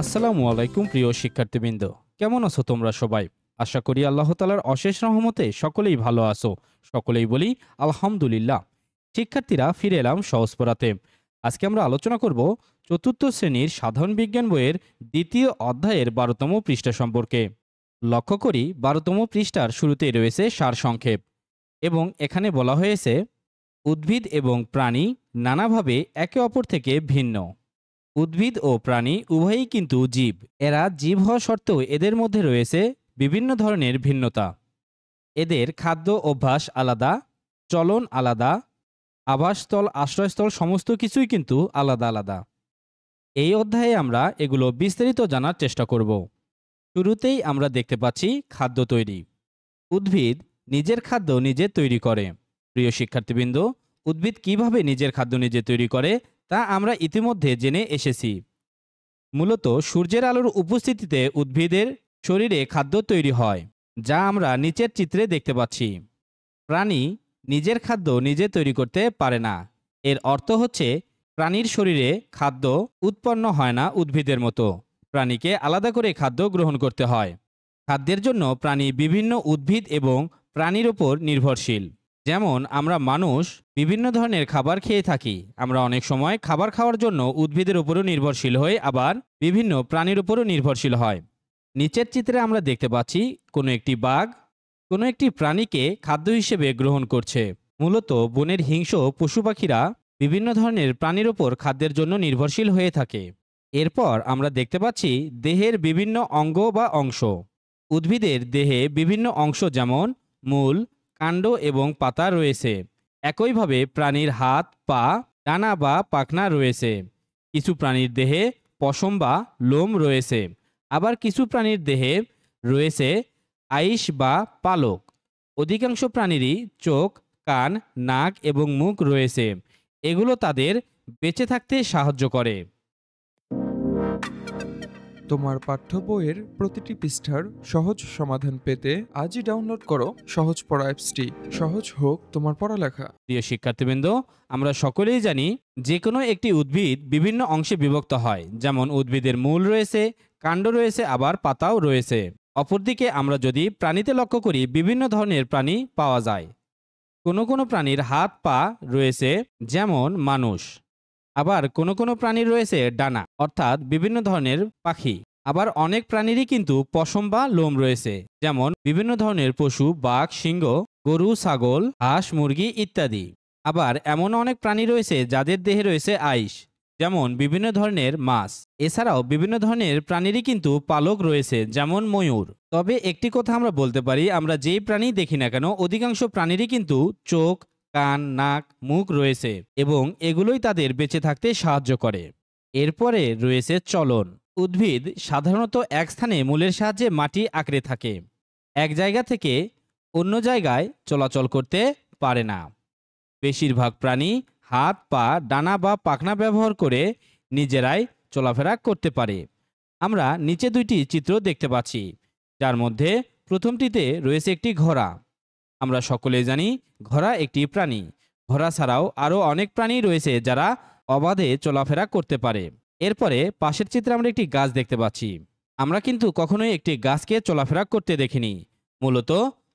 আসসালামু আলাইকুম প্রিয় শিক্ষার্থীবৃন্দ, কেমন আছো তোমরা সবাই? আশা করি আল্লাহ তাআলার অশেষ রহমতে সকলেই ভালো আছো। সকলেই বলি আলহামদুলিল্লাহ। শিক্ষার্থীরা, ফিরে এলাম সহজ পড়াতে। আজকে আমরা আলোচনা করব চতুর্থ শ্রেণীর সাধারণ বিজ্ঞান বইয়ের দ্বিতীয় অধ্যায়ের 12তম পৃষ্ঠা সম্পর্কে। লক্ষ্য করি 12তম পৃষ্ঠার শুরুতেই রয়েছে সারসংক্ষেপ এবং এখানে বলা হয়েছে উদ্ভিদ এবং প্রাণী নানাভাবে একে অপর থেকে ভিন্ন। উদ্ভিদ ও প্রাণী উভয়ই কিন্তু জীব। এরা জীব হওয়া সত্ত্বেও এদের মধ্যে রয়েছে বিভিন্ন ধরনের ভিন্নতা। এদের খাদ্য অভ্যাস আলাদা, চলন আলাদা, আবাসস্থল আশ্রয়স্থল সমস্ত কিছুই কিন্তু আলাদা আলাদা। এই অধ্যায়ে আমরা এগুলো বিস্তারিত জানার চেষ্টা করব। শুরুতেই আমরা দেখতে পাচ্ছি খাদ্য তৈরি। উদ্ভিদ নিজের খাদ্য নিজে তৈরি করে। প্রিয় শিক্ষার্থীবৃন্দ, উদ্ভিদ কিভাবে নিজের খাদ্য নিজে তৈরি করে তা আমরা ইতিমধ্যে জেনে এসেছি। মূলত সূর্যের আলোর উপস্থিতিতে উদ্ভিদের শরীরে খাদ্য তৈরি হয়, যা আমরা নিচের চিত্রে দেখতে পাচ্ছি। প্রাণী নিজের খাদ্য নিজে তৈরি করতে পারে না। এর অর্থ হচ্ছে প্রাণীর শরীরে খাদ্য উৎপন্ন হয় না উদ্ভিদের মতো। প্রাণীকে আলাদা করে খাদ্য গ্রহণ করতে হয়। খাদ্যের জন্য প্রাণী বিভিন্ন উদ্ভিদ এবং প্রাণীর ওপর নির্ভরশীল। যেমন আমরা মানুষ বিভিন্ন ধরনের খাবার খেয়ে থাকি। আমরা অনেক সময় খাবার খাওয়ার জন্য উদ্ভিদের উপরও নির্ভরশীল হই, আবার বিভিন্ন প্রাণীর উপরও নির্ভরশীল হয়। নিচের চিত্রে আমরা দেখতে পাচ্ছি কোনো একটি বাঘ কোনো একটি প্রাণীকে খাদ্য হিসেবে গ্রহণ করছে। মূলত বনের হিংস্র পশু পাখিরা বিভিন্ন ধরনের প্রাণীর ওপর খাদ্যের জন্য নির্ভরশীল হয়ে থাকে। এরপর আমরা দেখতে পাচ্ছি দেহের বিভিন্ন অঙ্গ বা অংশ। উদ্ভিদের দেহে বিভিন্ন অংশ যেমন মূল, কাণ্ড এবং পাতা রয়েছে। একইভাবে প্রাণীর হাত, পা, ডানা বা পাখনা রয়েছে। কিছু প্রাণীর দেহে পশম বা লোম রয়েছে। আবার কিছু প্রাণীর দেহে রয়েছে আইস বা পালক। অধিকাংশ প্রাণীরই চোখ, কান, নাক এবং মুখ রয়েছে। এগুলো তাদের বেঁচে থাকতে সাহায্য করে। তোমার পাঠ্য বইয়ের প্রতিটি পৃষ্ঠার সহজ সমাধান পেতে আজই ডাউনলোড করো সহজ পড়া অ্যাপসটি। সহজ হোক তোমার পড়ালেখা। প্রিয় শিক্ষার্থীবৃন্দ, আমরা সকলেই জানি যে কোনো একটি উদ্ভিদ বিভিন্ন অংশে বিভক্ত হয়। যেমন উদ্ভিদের মূল রয়েছে, কাণ্ড রয়েছে, আবার পাতাও রয়েছে। অপরদিকে আমরা যদি প্রাণীতে লক্ষ্য করি, বিভিন্ন ধরনের প্রাণী পাওয়া যায়। কোনো কোনো প্রাণীর হাত, পা রয়েছে, যেমন মানুষ। আবার কোনো কোনো প্রাণীর রয়েছে ডানা, অর্থাৎ বিভিন্ন ধরনের পাখি। আবার অনেক প্রাণীরই কিন্তু পশম বা লোম রয়েছে, যেমন বিভিন্ন ধরনের পশু, বাঘ, সিংহ, গরু, ছাগল, হাঁস, মুরগি ইত্যাদি। আবার এমন অনেক প্রাণী রয়েছে যাদের দেহে রয়েছে আইস, যেমন বিভিন্ন ধরনের মাছ। এছাড়াও বিভিন্ন ধরনের প্রাণীরই কিন্তু পালক রয়েছে, যেমন ময়ূর। তবে একটি কথা আমরা বলতে পারি, আমরা যেই প্রাণী দেখি না কেন অধিকাংশ প্রাণীরই কিন্তু চোখ, কান, নাক, মুখ রয়েছে এবং এগুলোই তাদের বেঁচে থাকতে সাহায্য করে। এরপরে রয়েছে চলন। উদ্ভিদ সাধারণত এক স্থানে মূলের সাহায্যে মাটি আঁকড়ে থাকে। এক জায়গা থেকে অন্য জায়গায় চলাচল করতে পারে না। বেশিরভাগ প্রাণী হাত, পা, ডানা বা পাখনা ব্যবহার করে নিজেরাই চলাফেরা করতে পারে। আমরা নিচে দুইটি চিত্র দেখতে পাচ্ছি, যার মধ্যে প্রথমটিতে রয়েছে একটি ঘোড়া। আমরা সকলে জানি ঘোড়া একটি প্রাণী। ঘোড়া ছাড়াও আরও অনেক প্রাণী রয়েছে যারা অবাধে চলাফেরা করতে পারে। এরপরে পাশের চিত্রে আমরা একটি গাছ দেখতে পাচ্ছি। আমরা কিন্তু কখনোই একটি গাছকে চলাফেরা করতে দেখিনি। মূলত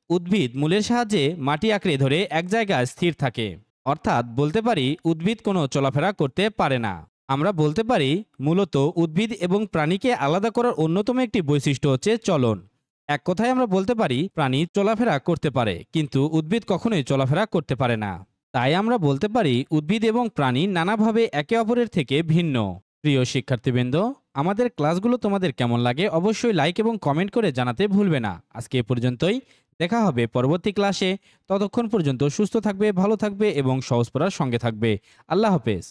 উদ্ভিদ মূলের সাহায্যে মাটি আঁকড়ে ধরে এক জায়গায় স্থির থাকে। অর্থাৎ বলতে পারি উদ্ভিদ কোনো চলাফেরা করতে পারে না। আমরা বলতে পারি মূলত উদ্ভিদ এবং প্রাণীকে আলাদা করার অন্যতম একটি বৈশিষ্ট্য হচ্ছে চলন। এক কথায় আমরা বলতে পারি প্রাণী চলাফেরা করতে পারে, কিন্তু উদ্ভিদ কখনোই চলাফেরা করতে পারে না। তাই আমরা বলতে পারি উদ্ভিদ এবং প্রাণী নানাভাবে একে অপরের থেকে ভিন্ন। প্রিয় শিক্ষার্থীবৃন্দ, আমাদের ক্লাসগুলো তোমাদের কেমন লাগে অবশ্যই লাইক এবং কমেন্ট করে জানাতে ভুলবে না। আজকে এ পর্যন্তই। দেখা হবে পরবর্তী ক্লাসে। ততক্ষণ পর্যন্ত সুস্থ থাকবে, ভালো থাকবে এবং সহজ পড়ার সঙ্গে থাকবে। আল্লাহ হাফেজ।